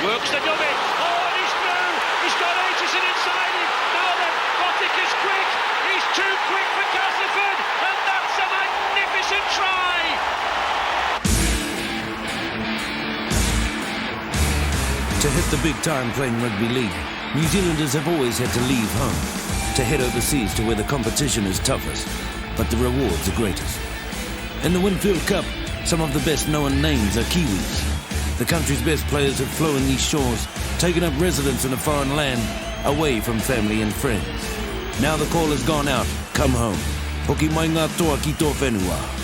Works the dummy. Oh, and he's through. He's got Aitchison inside him. Now then, Bottic is quick. He's too quick for Castleford. And that's a magnificent try. To hit the big time playing rugby league, New Zealanders have always had to leave home, to head overseas to where the competition is toughest, but the rewards are greatest. In the Winfield Cup, some of the best known names are Kiwis. The country's best players have flown these shores, taken up residence in a foreign land, away from family and friends. Now the call has gone out, come home. Hoki mai ngā toa ki tō whenua.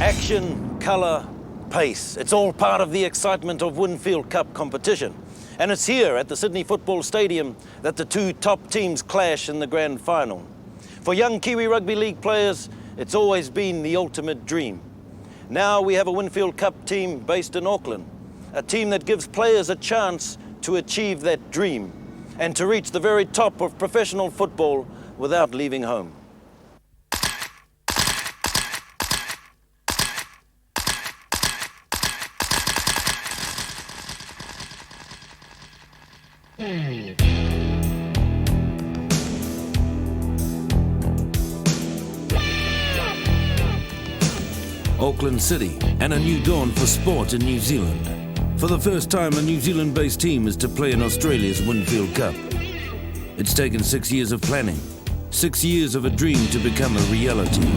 Action, colour, pace. It's all part of the excitement of Winfield Cup competition. And it's here at the Sydney Football Stadium that the two top teams clash in the grand final. For young Kiwi Rugby League players, it's always been the ultimate dream. Now we have a Winfield Cup team based in Auckland, a team that gives players a chance to achieve that dream and to reach the very top of professional football without leaving home. Auckland City, and a new dawn for sport in New Zealand. For the first time, a New Zealand-based team is to play in Australia's Winfield Cup. It's taken 6 years of planning, 6 years of a dream to become a reality.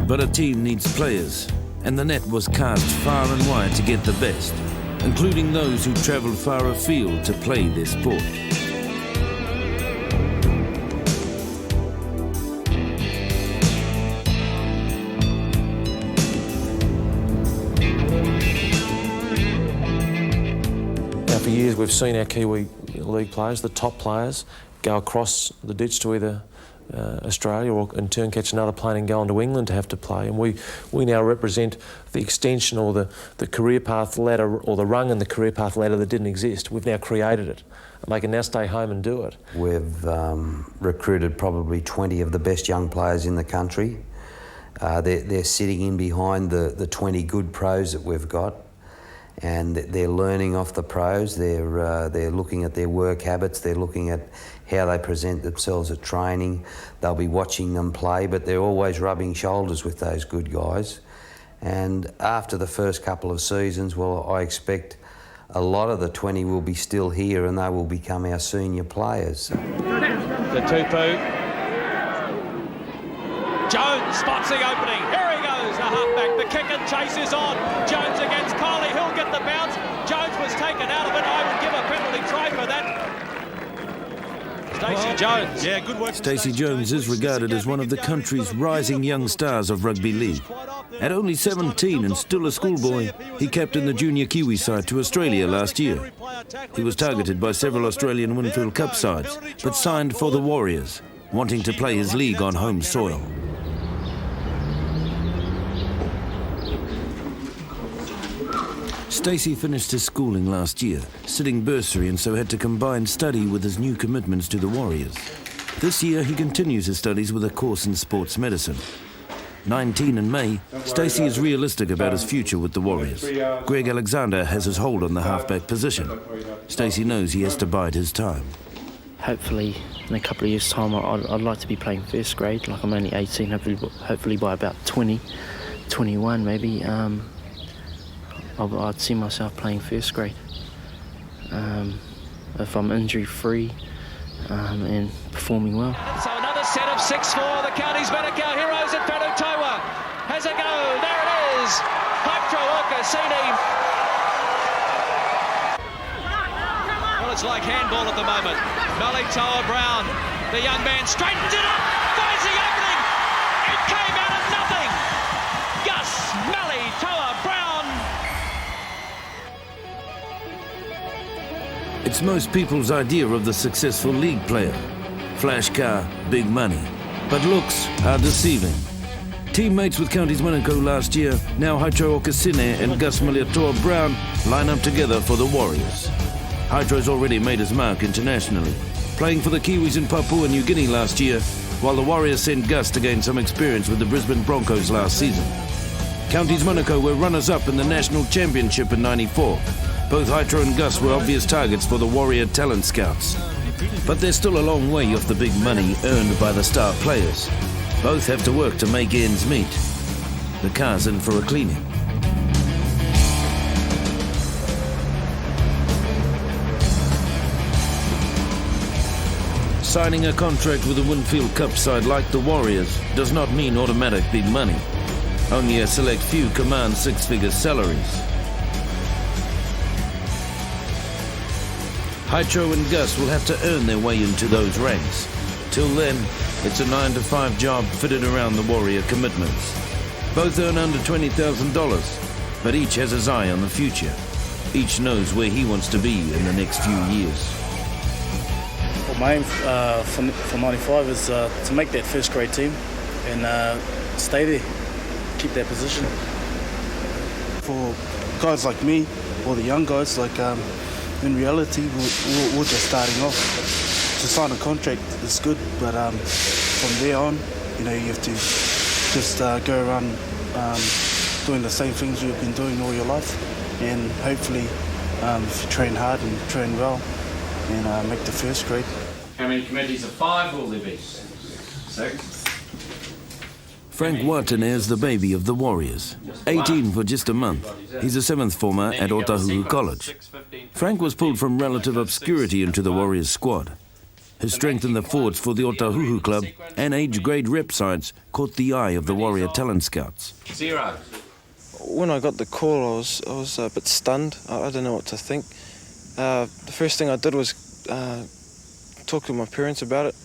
But a team needs players, and the net was cast far and wide to get the best, including those who travelled far afield to play their sport. Now, for years we've seen our Kiwi League players, the top players, go across the ditch to either Australia or in turn catch another plane and go on to England to have to play, and we now represent the extension or the career path ladder or the rung in the career path ladder that didn't exist. We've now created it and they can now stay home and do it. We've recruited probably 20 of the best young players in the country. They're sitting in behind the 20 good pros that we've got, and they're learning off the pros. They're looking at their work habits, they're looking at how they present themselves at training. They'll be watching them play, but they're always rubbing shoulders with those good guys. And after the first couple of seasons, well, I expect a lot of the 20 will be still here and they will become our senior players. The Tupu. Jones spots the opening. Here he goes, the halfback. The kick and chase is on. Jones against Coley. He'll get the bounce. Jones was taken out of it. I would give a penalty try for that. Stacey Jones. Yeah, good work. Stacey Jones is regarded as one of the country's rising young stars of rugby league. At only 17 and still a schoolboy, he captained the junior Kiwi side to Australia last year. He was targeted by several Australian Winfield Cup sides, but signed for the Warriors, wanting to play his league on home soil. Stacey finished his schooling last year, sitting bursary, and so had to combine study with his new commitments to the Warriors. This year he continues his studies with a course in sports medicine. 19 in May, Stacey is realistic about his future with the Warriors. Greg Alexander has his hold on the halfback position. Stacey knows he has to bide his time. Hopefully, in a couple of years' time, I'd like to be playing first grade. Like, I'm only 18, hopefully by about 20, 21 maybe, I'd see myself playing first grade. If I'm injury-free and performing well. So another set of 6-4, the county's Manukau Heroes at Whanutaiwa. Has a go, there it is. Hydro Okasini. Well, it's like handball at the moment. Malitoa Brown, the young man, straightens it up, finds the opening. It came out of nothing. Gus Malitoa Brown. It's most people's idea of the successful league player. Flash car, big money. But looks are deceiving. Teammates with Counties Manukau last year, now Hydro Okasine and Gus Malitoa Brown line up together for the Warriors. Hydro's already made his mark internationally, playing for the Kiwis in Papua New Guinea last year, while the Warriors sent Gus to gain some experience with the Brisbane Broncos last season. Counties Manukau were runners-up in the National Championship in '94. Both Hydro and Gus were obvious targets for the Warrior talent scouts. But they're still a long way off the big money earned by the star players. Both have to work to make ends meet. The car's in for a cleaning. Signing a contract with a Winfield Cup side like the Warriors does not mean automatic big money. Only a select few command six-figure salaries. Hydro and Gus will have to earn their way into those ranks. Till then, it's a 9-to-5 job fitted around the Warrior commitments. Both earn under $20,000, but each has his eye on the future. Each knows where he wants to be in the next few years. Well, my aim for 95 is to make that first grade team and stay there, keep that position. For guys like me, or the young guys, like in reality, we're just starting off. To sign a contract is good, but from there on, you have to just go around doing the same things you've been doing all your life, and hopefully, if you train hard and train well, and make the first grade. How many committees of 5 will there be? 6. Frank Watane is the baby of the Warriors. 18 for just a month. He's a 7th former at Otahuhu College. Frank was pulled from relative obscurity into the Warriors squad. His strength in the forwards for the Otahuhu club and age grade rep sides caught the eye of the Warrior talent scouts. 0. When I got the call, I was a bit stunned. I didn't know what to think. The first thing I did was talk to my parents about it.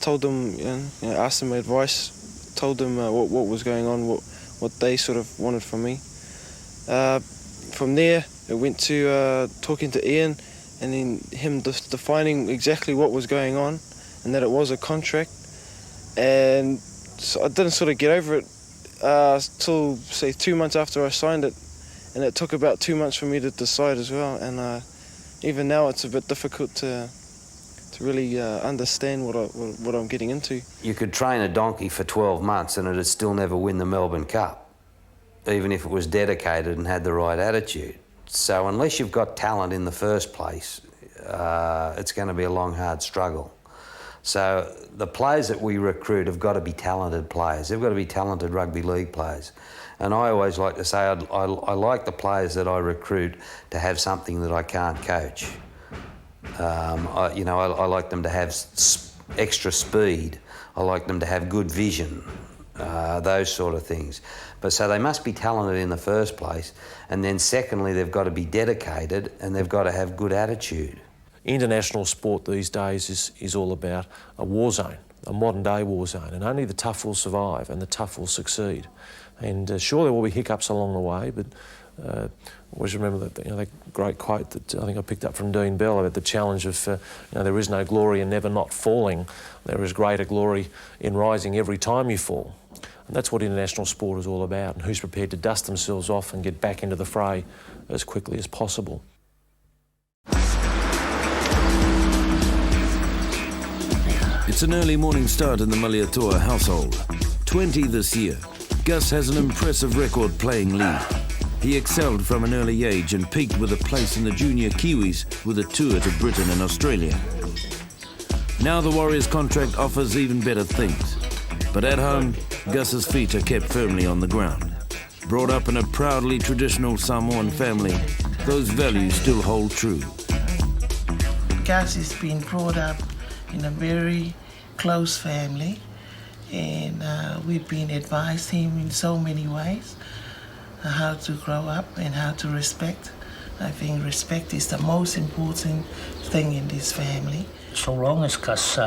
Told them, asked them advice. Told them what was going on, what they sort of wanted from me. From there, it went to talking to Ian, and then him defining exactly what was going on, and that it was a contract. And so I didn't sort of get over it till, say, 2 months after I signed it, and it took about 2 months for me to decide as well. And even now, it's a bit difficult to really understand what I'm getting into. You could train a donkey for 12 months and it'd still never win the Melbourne Cup, even if it was dedicated and had the right attitude. So unless you've got talent in the first place, it's going to be a long, hard struggle. So the players that we recruit have got to be talented players. They've got to be talented rugby league players. And I always like to say I like the players that I recruit to have something that I can't coach. I like them to have extra speed. I like them to have good vision, those sort of things. But so they must be talented in the first place, and then secondly, they've got to be dedicated and they've got to have good attitude. International sport these days is all about a war zone, a modern day war zone, and only the tough will survive and the tough will succeed. And sure, there will be hiccups along the way, but always remember that great quote that I think I picked up from Dean Bell about the challenge of there is no glory in never not falling. There is greater glory in rising every time you fall. And that's what international sport is all about, and who's prepared to dust themselves off and get back into the fray as quickly as possible. It's an early morning start in the Malietoa household. 20 this year. Gus has an impressive record playing league. He excelled from an early age and peaked with a place in the junior Kiwis with a tour to Britain and Australia. Now the Warriors contract offers even better things. But at home, Gus's feet are kept firmly on the ground. Brought up in a proudly traditional Samoan family, those values still hold true. Gus has been brought up in a very close family, and we've been advised him in so many ways how to grow up and how to respect. I think respect is the most important thing in this family. So long as Gus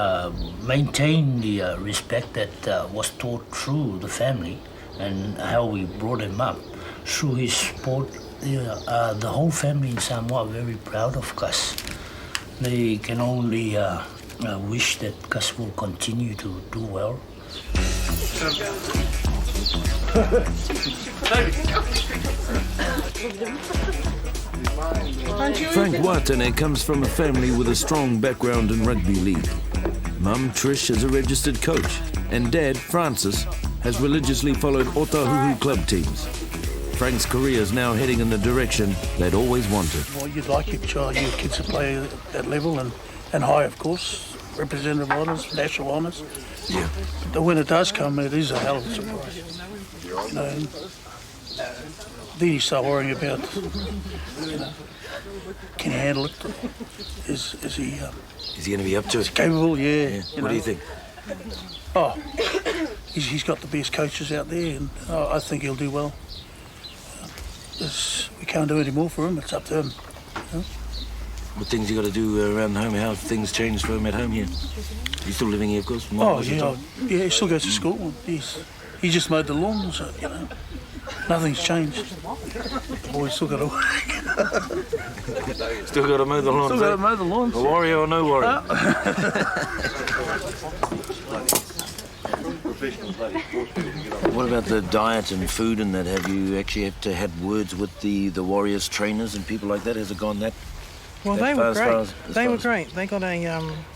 maintained the respect that was taught through the family and how we brought him up, through his sport, the whole family in Samoa are very proud of Gus. They can only wish that Gus will continue to do well. Frank Watane comes from a family with a strong background in rugby league. Mum Trish is a registered coach, and Dad Francis has religiously followed Otahuhu club teams. Frank's career is now heading in the direction they'd always wanted. Well, you'd like your kids to play at that level and high, of course, representative honours, national honours. Yeah. But when it does come, it is a hell of a surprise. You know, then you start worrying about, can he handle it? Is he? Is he going to be up to it? Capable, yeah. What do you think? Oh, he's got the best coaches out there, and I think he'll do well. We can't do any more for him. It's up to him. You know? What things you got to do around home? How have things changed for him at home here? He's still living here, of course. Yeah, he still goes to school. He just mowed the lawn, so nothing's changed. The boy's still got to work. Still got to mow the lawn. Still got to mow the lawn. A warrior or no warrior? What about the diet and food and that? Have you actually had words with the Warriors trainers and people like that? Has it gone that? Well, they were great. They were great. They got a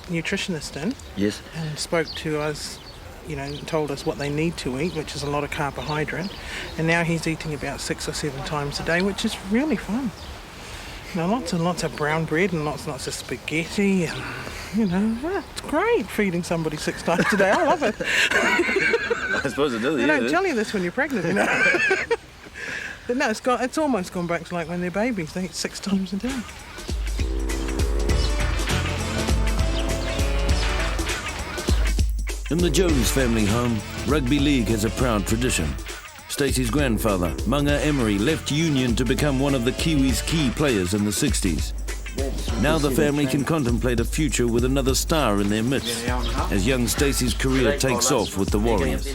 nutritionist in. Yes. And spoke to us, and told us what they need to eat, which is a lot of carbohydrate. And now he's eating about 6 or 7 times a day, which is really fun. Lots and lots of brown bread and lots and lots of spaghetti. And, it's great feeding somebody 6 times a day. I love it. I suppose it does. They don't tell you this when you're pregnant, But no, it's almost gone back to like when they're babies. They eat 6 times a day. In the Jones family home, rugby league has a proud tradition. Stacey's grandfather, Manga Emery, left Union to become one of the Kiwis' key players in the 60s. Now the family can contemplate a future with another star in their midst, as young Stacey's career takes off with the Warriors.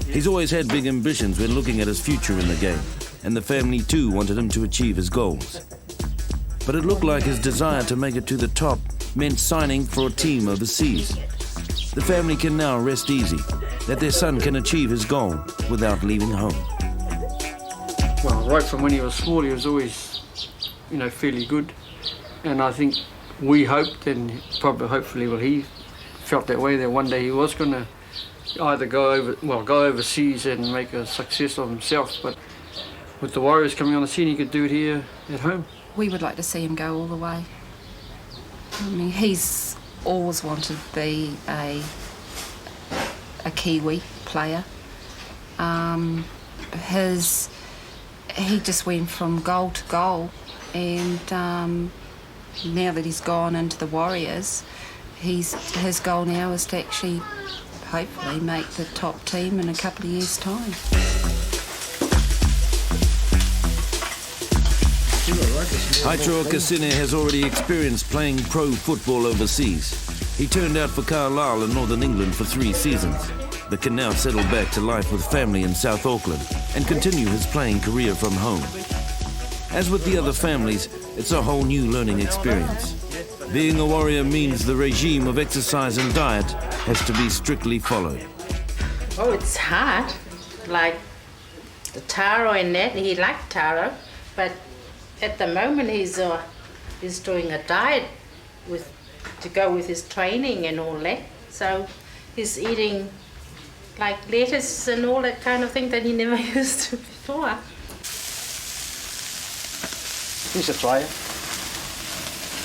He's always had big ambitions when looking at his future in the game, and the family too wanted him to achieve his goals. But it looked like his desire to make it to the top meant signing for a team overseas. The family can now rest easy that their son can achieve his goal without leaving home. Well, right from when he was small, he was always, fairly good. And I think we hoped, and hopefully, he felt that way, that one day he was going to either go overseas and make a success of himself. But with the Warriors coming on the scene, he could do it here at home. We would like to see him go all the way. He's always wanted to be a Kiwi player. He just went from goal to goal, and now that he's gone into the Warriors, his goal now is to actually hopefully make the top team in a couple of years' time. Haitro Kasine has already experienced playing pro football overseas. He turned out for Carlisle in Northern England for 3 seasons, but can now settle back to life with family in South Auckland and continue his playing career from home. As with the other families, it's a whole new learning experience. Being a warrior means the regime of exercise and diet has to be strictly followed. Oh, it's hard. Like the taro and that, he liked taro, but at the moment he's doing a diet to go with his training and all that. So he's eating like lettuce and all that kind of thing that he never used to before. He's a tryer.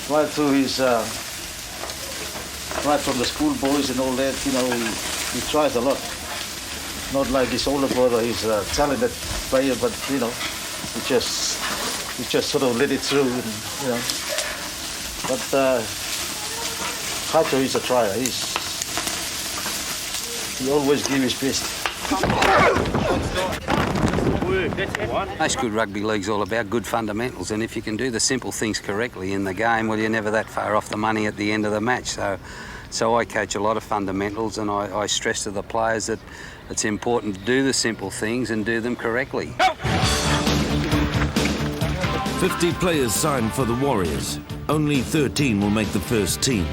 Right through his, right from the school boys and all that, you know, he tries a lot. Not like his older brother, he's a talented player, but, you know, he just sort of let it through, and, you know. But Hato, he's a tryer. He always gives his best. Most good rugby league's all about good fundamentals, and if you can do the simple things correctly in the game, well, you're never that far off the money at the end of the match. So I coach a lot of fundamentals, and I stress to the players that it's important to do the simple things and do them correctly. 50 players signed for the Warriors. Only 13 will make the first team.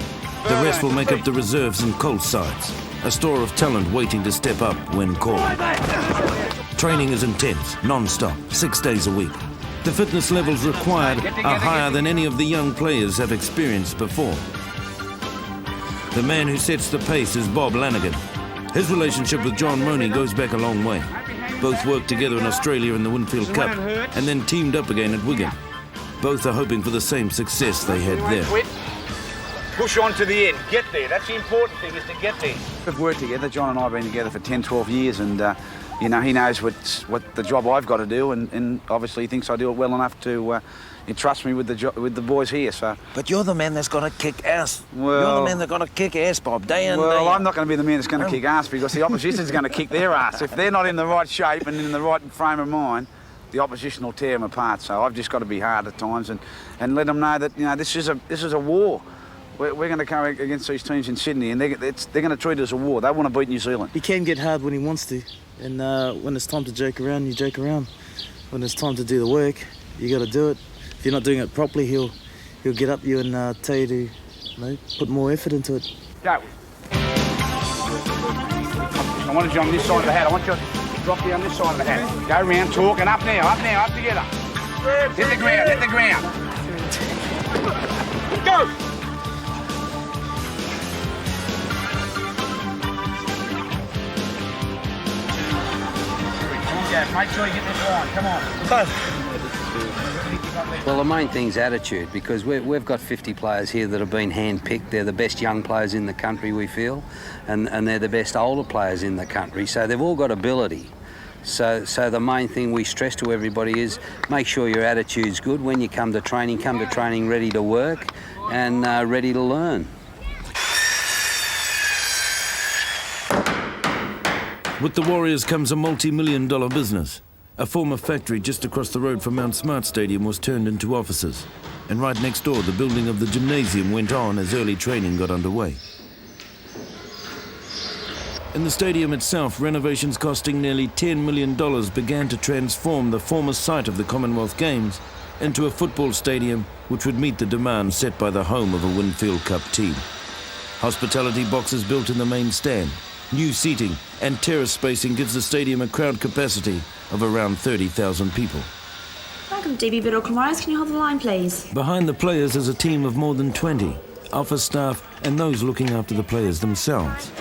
The rest will make up the reserves and Colt sides. A store of talent waiting to step up when called. Training is intense, non-stop, 6 days a week. The fitness levels required are higher than any of the young players have experienced before. The man who sets the pace is Bob Lanigan. His relationship with John Roney goes back a long way. Both worked together in Australia in the Winfield Cup and then teamed up again at Wigan. Both are hoping for the same success they had there. Push on to the end, get there. That's the important thing, is to get there. We've worked together. John and I have been together for 10, 12 years, and you know, he knows what the job I've got to do, and obviously he thinks I do it well enough to entrust me with the boys here. So. But you're the man that's going to kick ass. Well, you're the man that's going to kick ass, Bob, day in, well, day out. I'm not going to be the man that's going to kick ass, because the opposition's going to kick their ass. If they're not in the right shape and in the right frame of mind, the opposition will tear them apart. So I've just got to be hard at times and let them know that, you know, this is a war. We're going to go against these teams in Sydney, and they're going to treat it as a war. They want to beat New Zealand. He can get hard when he wants to, and when it's time to joke around, you joke around. When it's time to do the work, you got to do it. If you're not doing it properly, he'll get up you and tell you to, you know, put more effort into it. Go. I want you on this side of the hat. I want you to drop down this side of the hat. Go round, talk, and up now, up together. Hit the ground. Go. Make sure you get this line. Come on. Well, the main thing's attitude, because we've got 50 players here that have been hand-picked. They're the best young players in the country, we feel, and they're the best older players in the country. So they've all got ability. So the main thing we stress to everybody is make sure your attitude's good. When you come to training ready to work and ready to learn. With the Warriors comes a multi-million-dollar business. A former factory just across the road from Mount Smart Stadium was turned into offices. And right next door, the building of the gymnasium went on as early training got underway. In the stadium itself, renovations costing nearly $10 million began to transform the former site of the Commonwealth Games into a football stadium which would meet the demand set by the home of a Winfield Cup team. Hospitality boxes built in the main stand, new seating and terrace spacing gives the stadium a crowd capacity of around 30,000 people. Welcome, DB Bid Auckland Warriors. Can you hold the line, please? Behind the players is a team of more than 20, office staff and those looking after the players themselves.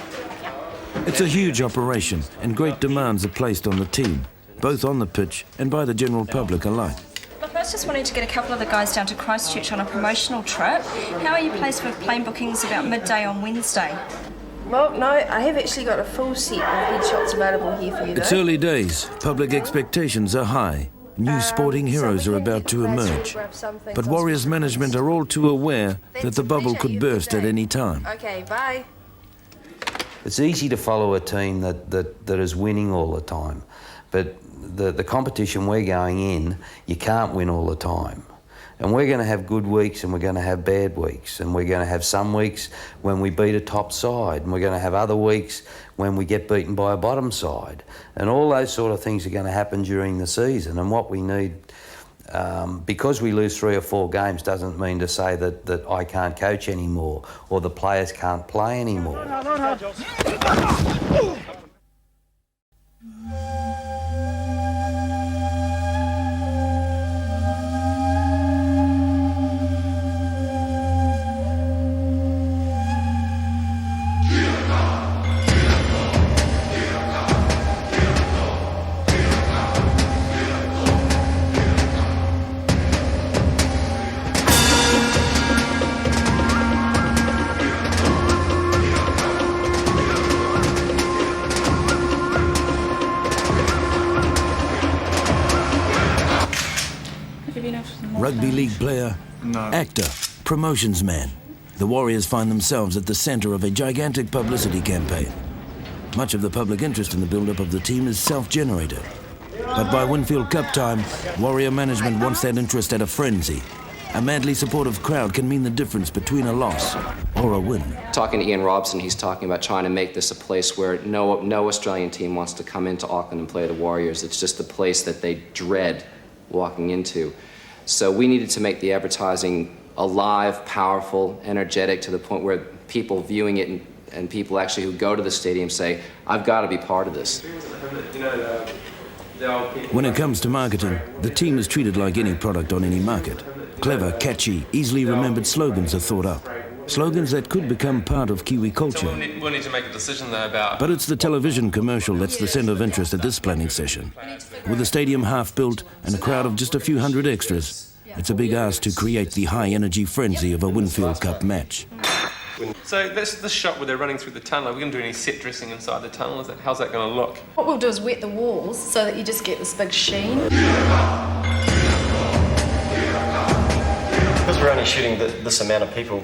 It's a huge operation and great demands are placed on the team, both on the pitch and by the general public alike. Look, I was just wanting to get a couple of the guys down to Christchurch on a promotional trip. How are you placed with plane bookings about midday on Wednesday? Well, no, I have actually got a full set of headshots available here for you, though. It's early days. Public expectations are high. New sporting heroes are about to emerge. But Warriors management are all too aware that the bubble could burst at any time. Okay, bye. It's easy to follow a team that is winning all the time, but the competition we're going in, you can't win all the time. And we're going to have good weeks and we're going to have bad weeks, and we're going to have some weeks when we beat a top side, and we're going to have other weeks when we get beaten by a bottom side. And all those sort of things are going to happen during the season. And what we need, because we lose 3 or 4 games, doesn't mean to say that I can't coach anymore or the players can't play anymore. give you enough more Rugby time. league player, actor, promotions man. The Warriors find themselves at the centre of a gigantic publicity campaign. Much of the public interest in the build-up of the team is self-generated. But by Winfield Cup time, Warrior management wants that interest at a frenzy. A madly supportive crowd can mean the difference between a loss or a win. Talking to Ian Robson, he's talking about trying to make this a place where no Australian team wants to come into Auckland and play the Warriors. It's just a place that they dread walking into. So we needed to make the advertising alive, powerful, energetic, to the point where people viewing it and people actually who go to the stadium say, I've got to be part of this. When it comes to marketing, the team is treated like any product on any market. Clever, catchy, easily remembered slogans are thought up. Slogans that could become part of Kiwi culture. So we'll need to make a decision though about... But it's the television commercial that's the centre of interest at this planning session. With the stadium half built and a crowd of just a few hundred extras, it's a big ask to create the high-energy frenzy of a Winfield Cup match. So this shot where they're running through the tunnel, are we going to do any set dressing inside the tunnel? How's that going to look? What we'll do is wet the walls so that you just get this big sheen. Because we're only shooting this amount of people,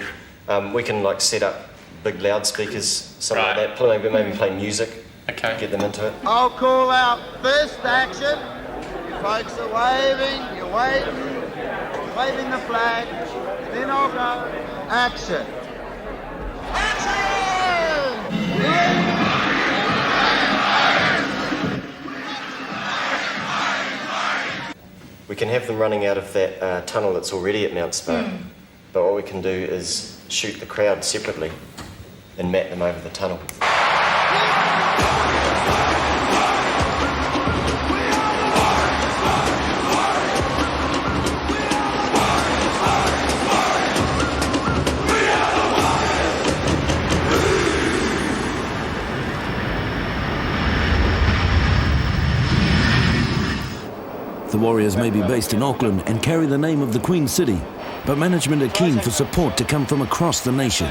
we can like set up big loudspeakers, something like that, maybe play music, get them into it. I'll call out first action. You folks are waving, you're waving the flag. Then I'll go action. We can have them running out of that tunnel that's already at Mount Spark, but what we can do is shoot the crowd separately and mat them over the tunnel. The Warriors may be based in Auckland and carry the name of the Queen City, but management are keen for support to come from across the nation.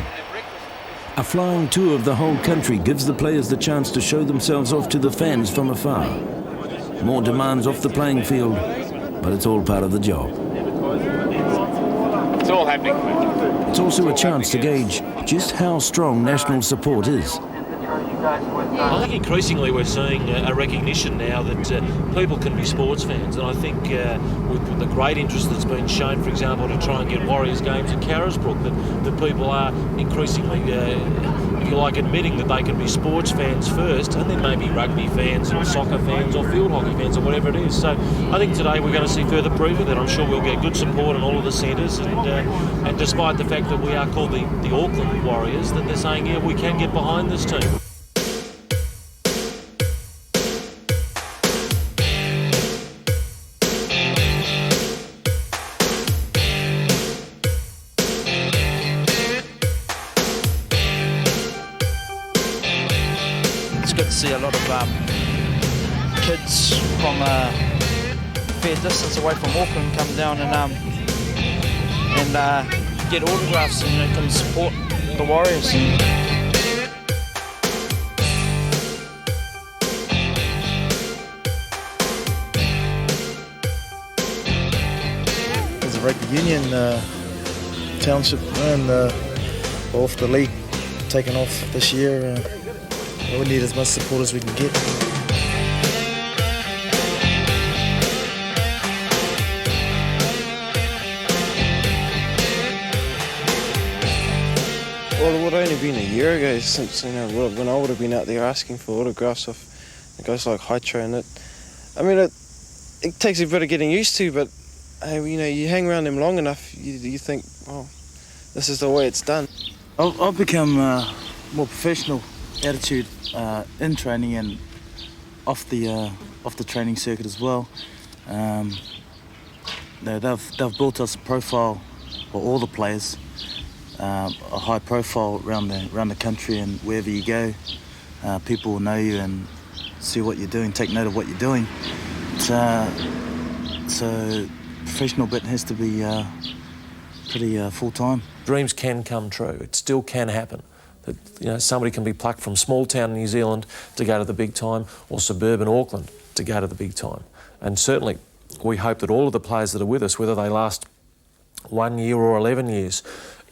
A flying tour of the whole country gives the players the chance to show themselves off to the fans from afar. More demands off the playing field, but it's all part of the job. It's all happening. It's also a chance to gauge just how strong national support is. I think increasingly we're seeing a recognition now that people can be sports fans, and I think with the great interest that's been shown, for example, to try and get Warriors games at Carisbrook, that people are increasingly, if you like, admitting that they can be sports fans first, and then maybe rugby fans or soccer fans or field hockey fans or whatever it is. So I think today we're going to see further proof of that. I'm sure we'll get good support in all of the centres, and despite the fact that we are called the Auckland Warriors, that they're saying, yeah, we can get behind this team. Good to see a lot of kids from a fair distance away from Auckland come down and get autographs and can support the Warriors. As a rugby union township and off the league taken off this year. We need as much support as we can get. Well, it would only been a year ago since, when I would have been out there asking for autographs of guys like Haitro and it. I mean, it takes a bit of getting used to, but you hang around them long enough, you think, oh, this is the way it's done. I've become more professional attitude in training and off the training circuit as well. They've built us a profile for all the players, a high profile around the country, and wherever you go, people will know you and see what you're doing, take note of what you're doing. So professional bit has to be pretty full time. Dreams can come true. It still can happen. That somebody can be plucked from small town New Zealand to go to the big time, or suburban Auckland to go to the big time. And certainly, we hope that all of the players that are with us, whether they last 1 year or 11 years,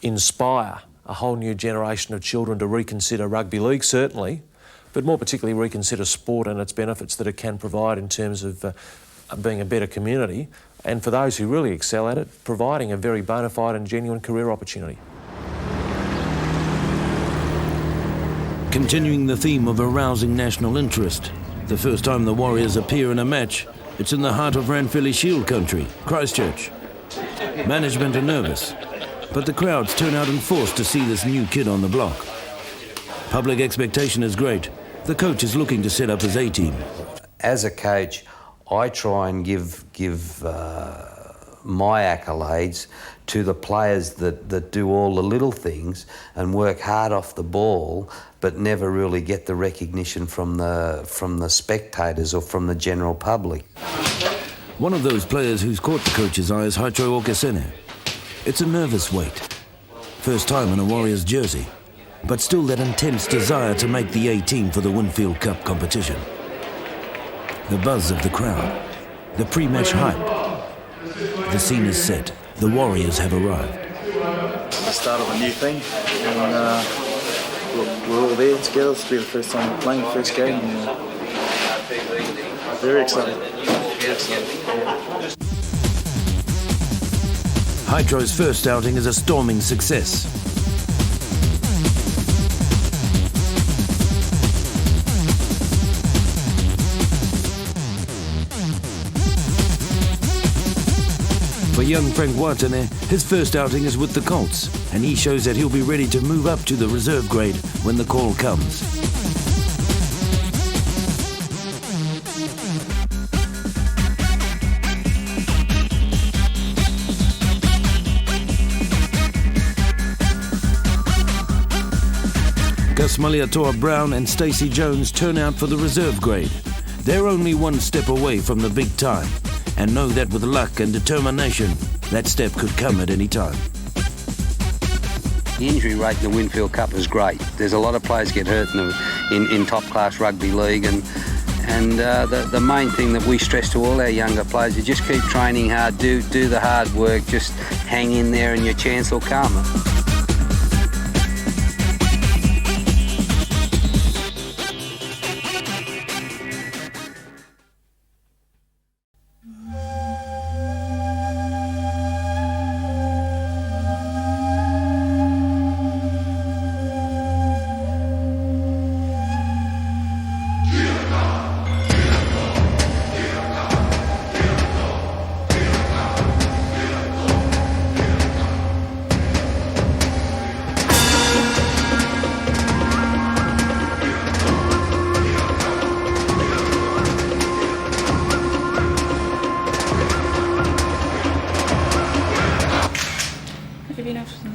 inspire a whole new generation of children to reconsider rugby league, certainly, but more particularly reconsider sport and its benefits that it can provide in terms of being a better community, and for those who really excel at it, providing a very bona fide and genuine career opportunity. Continuing the theme of arousing national interest, the first time the Warriors appear in a match, it's in the heart of Ranfurly Shield country, Christchurch. Management are nervous, but the crowds turn out in force to see this new kid on the block. Public expectation is great. The coach is looking to set up his A-team. As a coach, I try and give my accolades to the players that do all the little things and work hard off the ball, but never really get the recognition from the spectators or from the general public. One of those players who's caught the coach's eye is Haitro Okesene. It's a nervous wait. First time in a Warriors jersey, but still that intense desire to make the A-team for the Winfield Cup competition. The buzz of the crowd, the pre-match hype. The scene is set. The Warriors have arrived. The start of a new thing, and we're all there together. It's been the first time we're playing the first game. And, very excited. Haitro's first outing is a storming success. For young Frank Watane, his first outing is with the Colts, and he shows that he'll be ready to move up to the reserve grade when the call comes. Gus Maliatoa-Brown and Stacey Jones turn out for the reserve grade. They're only one step away from the big time, and know that with luck and determination, that step could come at any time. The injury rate in the Winfield Cup is great. There's a lot of players get hurt in top-class rugby league, and the main thing that we stress to all our younger players is just keep training hard, do the hard work, just hang in there and your chance will come.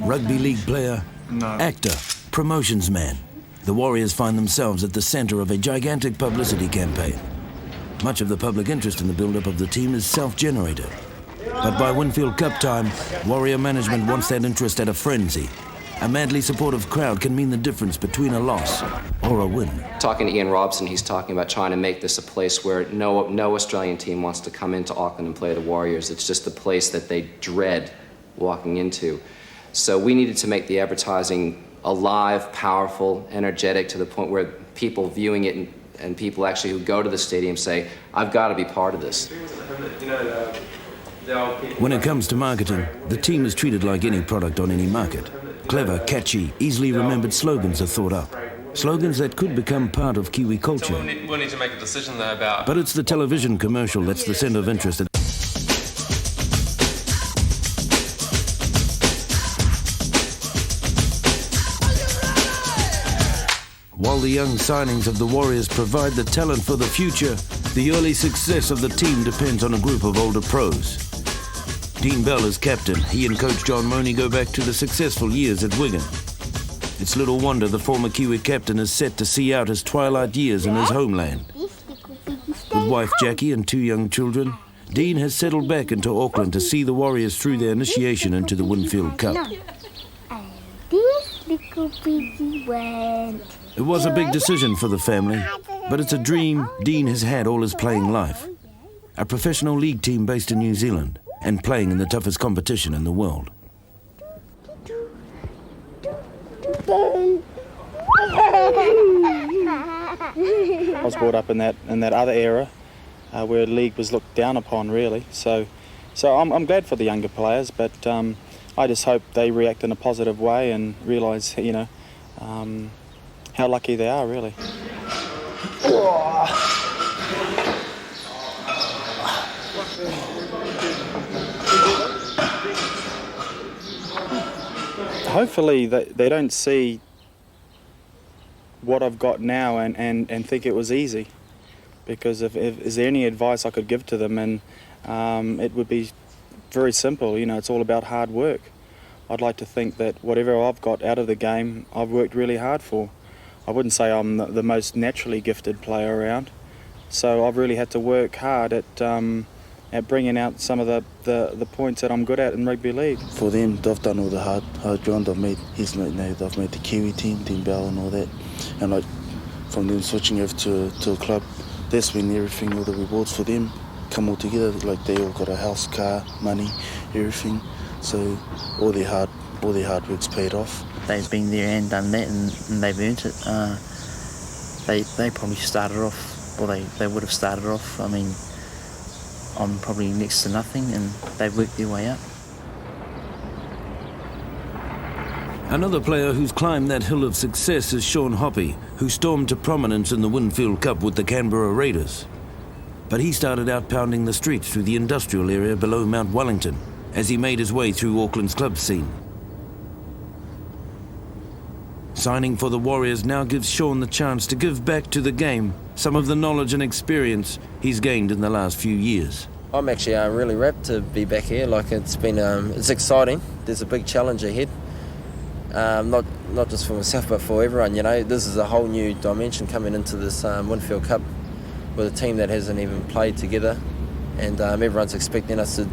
Rugby league player, actor, promotions man. The Warriors find themselves at the centre of a gigantic publicity campaign. Much of the public interest in the build-up of the team is self-generated. But by Winfield Cup time, Warrior management wants that interest at a frenzy. A madly supportive crowd can mean the difference between a loss or a win. Talking to Ian Robson, he's talking about trying to make this a place where no Australian team wants to come into Auckland and play the Warriors. It's just a place that they dread walking into. So we needed to make the advertising alive, powerful, energetic, to the point where people viewing it and people actually who go to the stadium say, I've got to be part of this. When it comes to marketing, the team is treated like any product on any market. Clever, catchy, easily remembered slogans are thought up. Slogans that could become part of Kiwi culture. So we'll need to make a decision though about... But it's the television commercial that's the centre of interest. While the young signings of the Warriors provide the talent for the future, the early success of the team depends on a group of older pros. Dean Bell is captain. He and coach John Mooney go back to the successful years at Wigan. It's little wonder the former Kiwi captain is set to see out his twilight years in his homeland. With wife Jackie and 2 young children, Dean has settled back into Auckland to see the Warriors through their initiation into the Winfield Cup. It was a big decision for the family, but it's a dream Dean has had all his playing life. a professional league team based in New Zealand and playing in the toughest competition in the world. I was brought up in that other era where the league was looked down upon, really. So I'm glad for the younger players, but I just hope they react in a positive way and realise, how lucky they are, really. Hopefully they don't see what I've got now and think it was easy, because if is there any advice I could give to them, and it would be very simple. It's all about hard work. I'd like to think that whatever I've got out of the game, I've worked really hard for. I wouldn't say I'm the most naturally gifted player around, so I've really had to work hard at bringing out some of the points that I'm good at in rugby league. For them, they've done all the hard ground. They've made the Kiwi team, Dean Bell and all that. And like from them switching over to a club, that's when everything, all the rewards for them come all together. Like they all got a house, car, money, everything. So all their hard work's paid off. They've been there and done that, and they've earned it. They probably started off, or they would have started off. I mean, I'm probably next to nothing, and they've worked their way up. Another player who's climbed that hill of success is Sean Hoppe, who stormed to prominence in the Winfield Cup with the Canberra Raiders. But he started out pounding the streets through the industrial area below Mount Wellington as he made his way through Auckland's club scene. Signing for the Warriors now gives Sean the chance to give back to the game some of the knowledge and experience he's gained in the last few years. I'm actually really rapt to be back here. Like it's been, it's exciting. There's a big challenge ahead. Not just for myself, but for everyone. This is a whole new dimension coming into this Winfield Cup with a team that hasn't even played together, and everyone's expecting us to,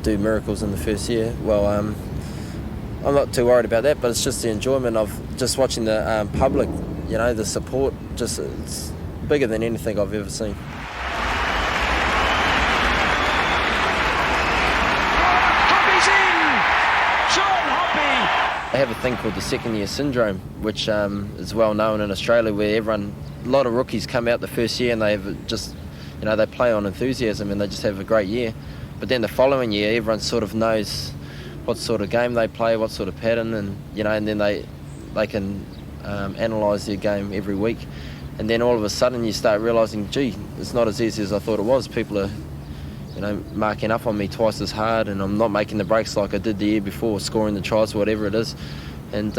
do miracles in the first year. Well, I'm not too worried about that, but it's just the enjoyment of just watching the public. The support. Just it's bigger than anything I've ever seen. They have a thing called the second year syndrome, which is well known in Australia, where a lot of rookies come out the first year and they have just, they play on enthusiasm and they just have a great year. But then the following year, everyone sort of knows what sort of game they play, what sort of pattern, and and then they can analyse their game every week. And then all of a sudden you start realising, gee, it's not as easy as I thought it was. People are marking up on me twice as hard, and I'm not making the breaks like I did the year before, scoring the tries, whatever it is. And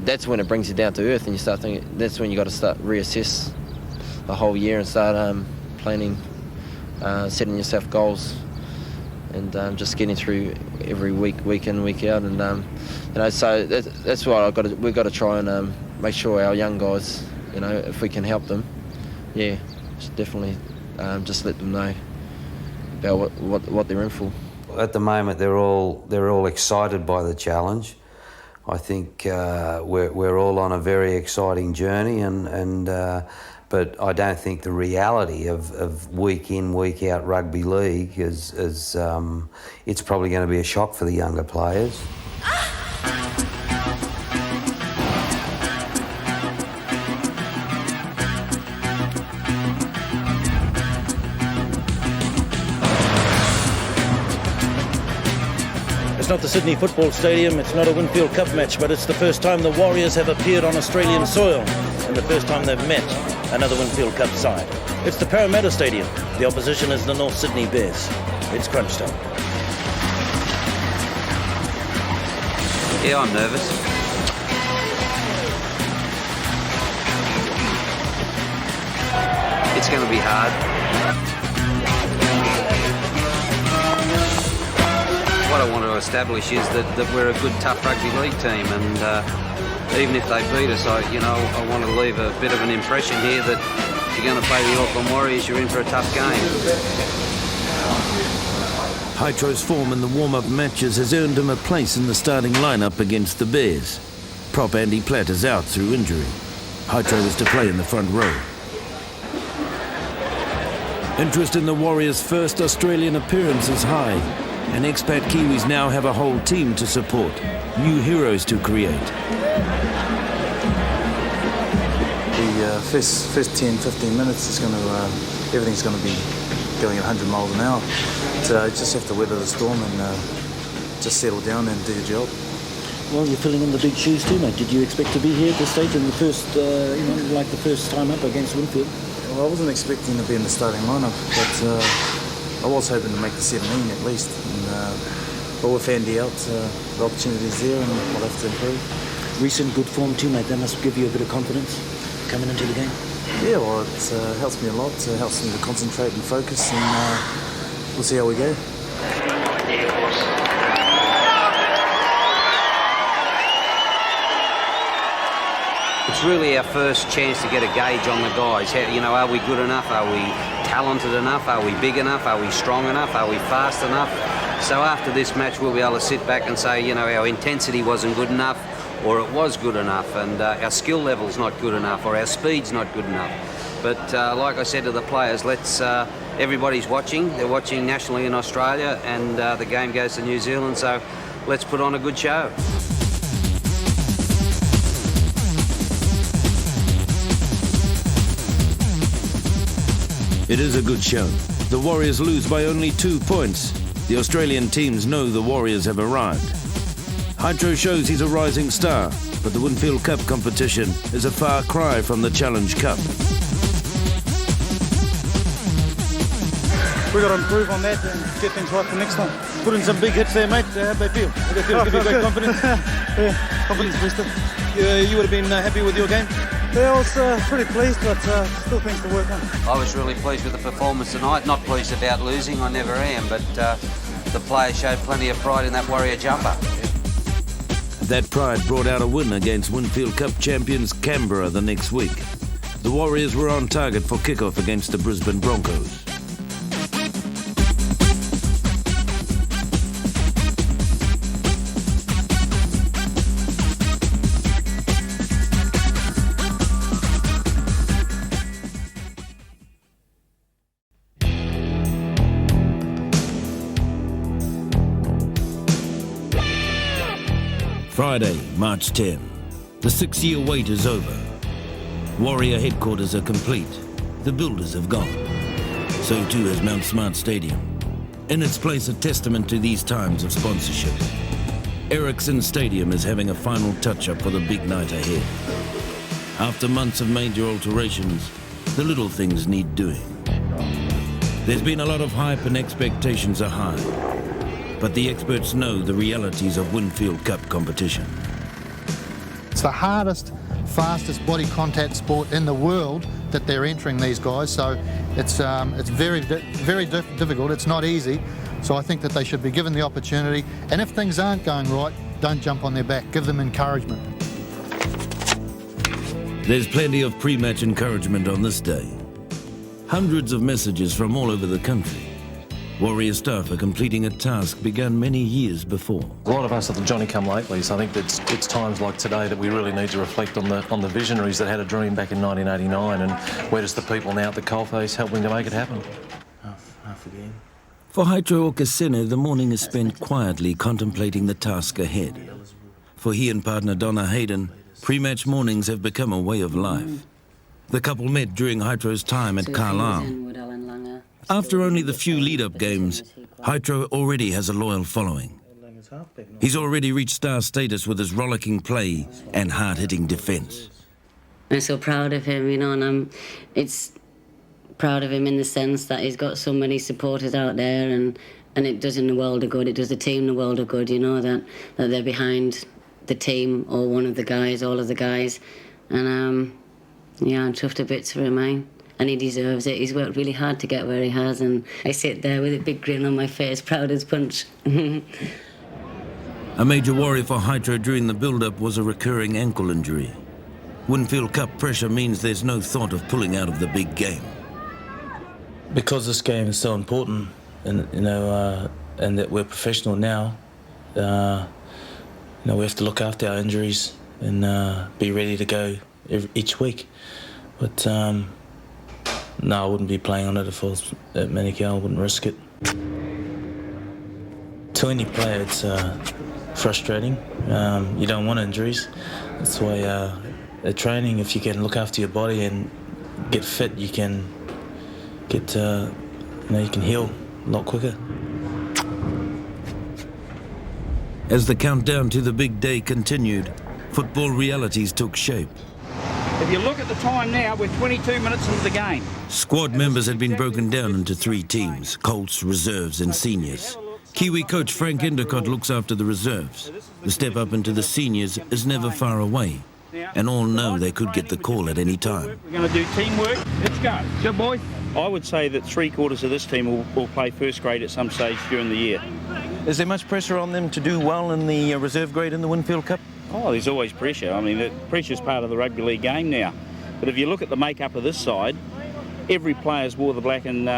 that's when it brings you down to earth, and you start thinking. That's when you got to start reassess the whole year and start planning, setting yourself goals, and just getting through every week in, week out. And so that's what we've got to try and make sure our young guys, if we can help them, definitely. Just let them know about what they're in for. At the moment, they're all excited by the challenge. I think we're all on a very exciting journey, but I don't think the reality of week in, week out rugby league is it's probably going to be a shock for the younger players. It's not the Sydney Football Stadium, it's not a Winfield Cup match, but it's the first time the Warriors have appeared on Australian soil and the first time they've met another Winfield Cup side. It's the Parramatta Stadium. The opposition is the North Sydney Bears. It's crunch time. Yeah, I'm nervous. It's going to be hard. What I want to establish is that we're a good, tough rugby league team, and even if they beat us, I want to leave a bit of an impression here that if you're going to play the Auckland Warriors, you're in for a tough game. Hytro's form in the warm-up matches has earned him a place in the starting lineup against the Bears. Prop Andy Platt is out through injury. Hytro is to play in the front row. Interest in the Warriors' first Australian appearance is high, and expat Kiwis now have a whole team to support, new heroes to create. The first 10, 15 minutes is everything's going to be going at 100 miles an hour. So you just have to weather the storm and just settle down and do your job. Well, you're filling in the big shoes too, mate. Did you expect to be here at this stage in the first, like the first time up against Winfield? Well, I wasn't expecting to be in the starting lineup, but I was hoping to make the 17 at least. But with Andy out, the opportunity's there and I'll have to improve. Recent good form too, mate. That must give you a bit of confidence coming into the game. Yeah, well, it helps me a lot. It helps me to concentrate and focus, and we'll see how we go. It's really our first chance to get a gauge on the guys. How, are we good enough? Are we talented enough? Are we big enough? Are we strong enough? Are we fast enough? So after this match, we'll be able to sit back and say, our intensity wasn't good enough, or it was good enough, and our skill level's not good enough, or our speed's not good enough. But like I said to the players, everybody's watching. They're watching nationally in Australia, and the game goes to New Zealand, so let's put on a good show. It is a good show. The Warriors lose by only 2 points. The Australian teams know the Warriors have arrived. Hydro shows he's a rising star, but the Winfield Cup competition is a far cry from the Challenge Cup. We've got to improve on that and get things right for next time. Put in some big hits there, mate. How'd they feel? How'd they feel? Give you great confidence? Yeah, confidence booster. You would have been happy with your game? Yeah, I was pretty pleased, but still things to work on. I was really pleased with the performance tonight. Not pleased about losing, I never am, but the players showed plenty of pride in that Warrior jumper. That pride brought out a win against Winfield Cup champions Canberra the next week. The Warriors were on target for kickoff against the Brisbane Broncos. Friday, March 10. The 6-year wait is over. Warrior headquarters are complete. The builders have gone. So too has Mount Smart Stadium. In its place, a testament to these times of sponsorship. Ericsson Stadium is having a final touch-up for the big night ahead. After months of major alterations, the little things need doing. There's been a lot of hype and expectations are high. But the experts know the realities of Winfield Cup competition. It's the hardest, fastest body contact sport in the world that they're entering, these guys. So it's very difficult. It's not easy. So I think that they should be given the opportunity. And if things aren't going right, don't jump on their back. Give them encouragement. There's plenty of pre-match encouragement on this day. Hundreds of messages from all over the country. Warrior staff are completing a task begun many years before. A lot of us are the Johnny-come-latelys. I think it's times like today that we really need to reflect on the visionaries that had a dream back in 1989, and where does the people now at the coalface helping to make it happen? Half a game. For Haitro Okasene, the morning is spent quietly contemplating the task ahead. For he and partner Donna Hayden, pre-match mornings have become a way of life. The couple met during Haitro's time at Carlisle. After only the few lead-up games, Haitro already has a loyal following. He's already reached star status with his rollicking play and hard-hitting defence. I'm so proud of him, and it's proud of him in the sense that he's got so many supporters out there, and it does him the world of good. It does the team the world of good, that they're behind the team or one of the guys, all of the guys. And I'm chuffed to bits for him, and he deserves it. He's worked really hard to get where he has, and I sit there with a big grin on my face, proud as punch. A major worry for Haitro during the build-up was a recurring ankle injury. Winfield Cup pressure means there's no thought of pulling out of the big game. Because this game is so important, and and that we're professional now, we have to look after our injuries and be ready to go each week. But No, I wouldn't be playing on it if I was at Manicure. I wouldn't risk it. To any player, it's frustrating. You don't want injuries. That's why at training, if you can look after your body and get fit, you can get you can heal a lot quicker. As the countdown to the big day continued, football realities took shape. If you look at the time now, we're 22 minutes into the game. Squad members had been broken down into 3 teams: Colts, reserves and seniors. Kiwi coach Frank Endicott looks after the reserves. The step up into the seniors is never far away, and all know they could get the call at any time. We're going to do teamwork. Let's go. Good boy. I would say that 3/4 of this team will play first grade at some stage during the year. Is there much pressure on them to do well in the reserve grade in the Winfield Cup? Oh, there's always pressure. I mean, the pressure's part of the rugby league game now. But if you look at the makeup of this side, every player's wore the black and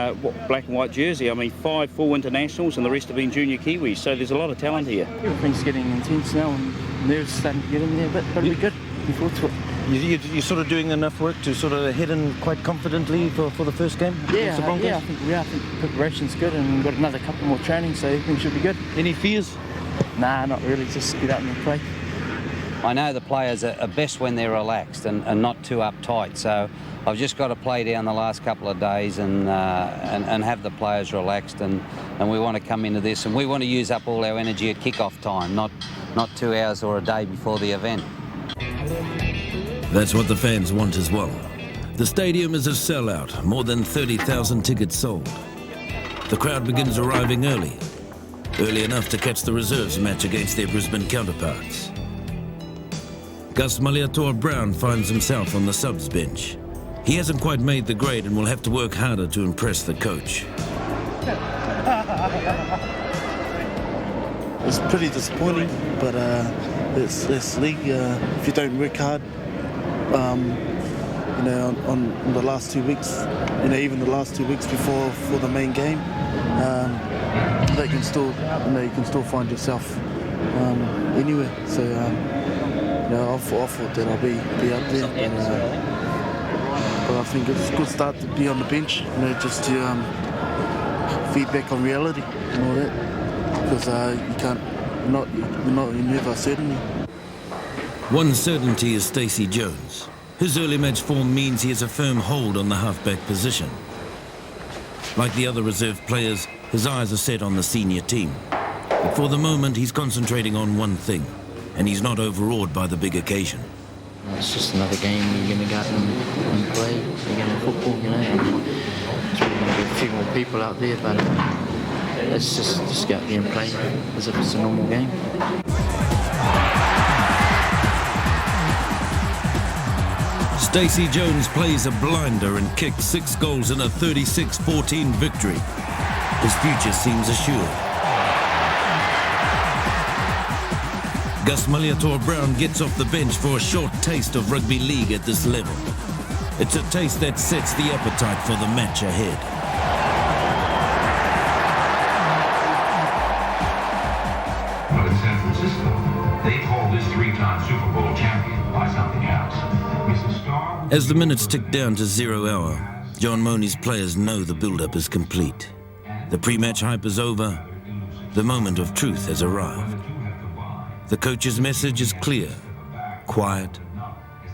white jersey. I mean, 5 full internationals and the rest have been junior Kiwis. So there's a lot of talent here. Everything's getting intense now and nerves starting to get in there, but it'll be good. Before to it. You're sort of doing enough work to sort of head in quite confidently for the first game? Yeah, I think we are. I think preparation's good and we've got another couple more trainings, so everything should be good. Any fears? Nah, not really. Just get out and play. I know the players are best when they're relaxed and not too uptight, so I've just got to play down the last couple of days and have the players relaxed, and we want to come into this and we want to use up all our energy at kick-off time, not 2 hours or a day before the event. That's what the fans want as well. The stadium is a sellout, more than 30,000 tickets sold. The crowd begins arriving early enough to catch the reserves match against their Brisbane counterparts. Gus Maliator-Brown finds himself on the subs bench. He hasn't quite made the grade and will have to work harder to impress the coach. It's pretty disappointing, but this league, if you don't work hard, on the last 2 weeks, even the last 2 weeks before the main game, you can still find yourself anywhere. So I thought that I'll be up there, but I think it's a good start to be on the bench, just to feedback on reality and all that, because you're never certain. One certainty is Stacey Jones. His early match form means he has a firm hold on the halfback position. Like the other reserve players, his eyes are set on the senior team. But for the moment, he's concentrating on one thing, and he's not overawed by the big occasion. It's just another game you're going to go out and play, you're going to football, and there's probably going to be a few more people out there, but let's just go out there and play as if it's a normal game. Stacey Jones plays a blinder and kicked 6 goals in a 36-14 victory. His future seems assured. Gus Maliator-Brown gets off the bench for a short taste of rugby league at this level. It's a taste that sets the appetite for the match ahead. Well, in San Francisco, they call this 3-time Super Bowl champion by something else. As the minutes tick down to 0 hour, John Mooney's players know the build-up is complete. The pre-match hype is over. The moment of truth has arrived. The coach's message is clear, quiet,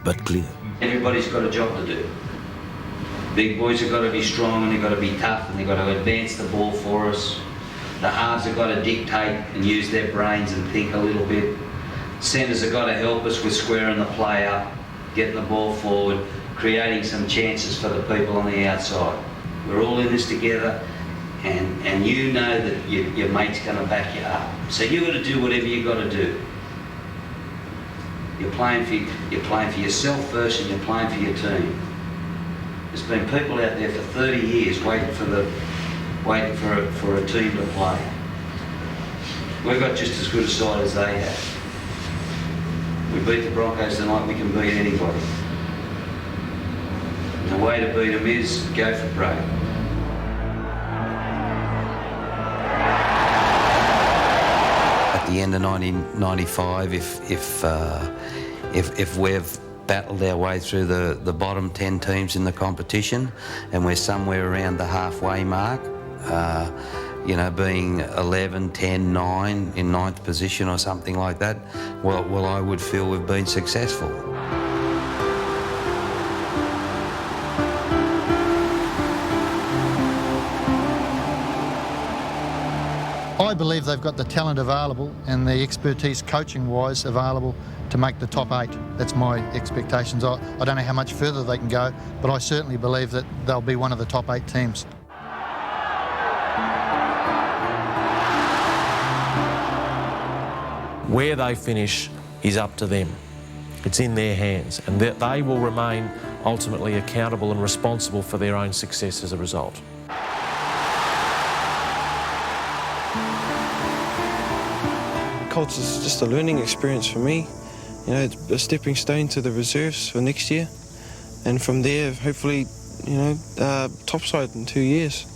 but clear. Everybody's got a job to do. Big boys have got to be strong and they've got to be tough and they've got to advance the ball for us. The halves have got to dictate and use their brains and think a little bit. Centres have got to help us with squaring the play up, getting the ball forward, creating some chances for the people on the outside. We're all in this together, and you know that your mate's going to back you up. So you've got to do whatever you've got to do. You're playing for yourself first, and you're playing for your team. There's been people out there for 30 years waiting for a team to play. We've got just as good a side as they have. We beat the Broncos tonight, we can beat anybody. And the way to beat them is go for broke. At the end of 1995, if we've battled our way through the bottom 10 teams in the competition, and we're somewhere around the halfway mark. You know, being 11, 10, 9 in 9th position or something like that, well, I would feel we've been successful. I believe they've got the talent available and the expertise coaching-wise available to make the top 8. That's my expectations. I don't know how much further they can go, but I certainly believe that they'll be one of the top 8 teams. Where they finish is up to them. It's in their hands, and they will remain ultimately accountable and responsible for their own success as a result. Colts is just a learning experience for me. You know, it's a stepping stone to the reserves for next year, and from there, hopefully, you know, topside in 2 years.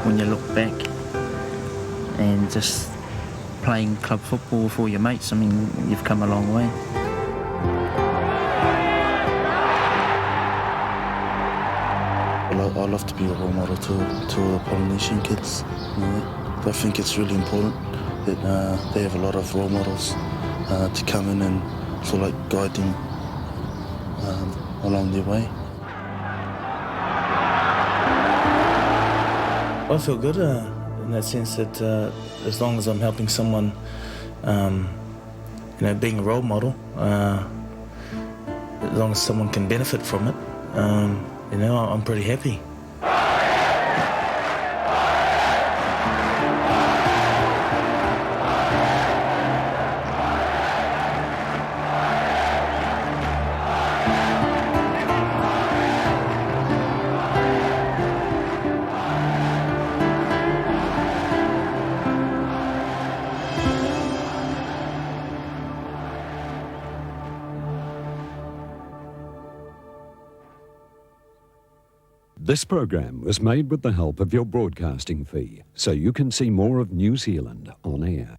When you look back and just playing club football with all your mates, I mean, you've come a long way. Well, I love to be a role model to the Polynesian kids. You know, I think it's really important that they have a lot of role models to come in and sort of like guide them along their way. I feel good in that sense that as long as I'm helping someone, you know, being a role model, as long as someone can benefit from it, you know, I'm pretty happy. This program was made with the help of your broadcasting fee, so you can see more of New Zealand on air.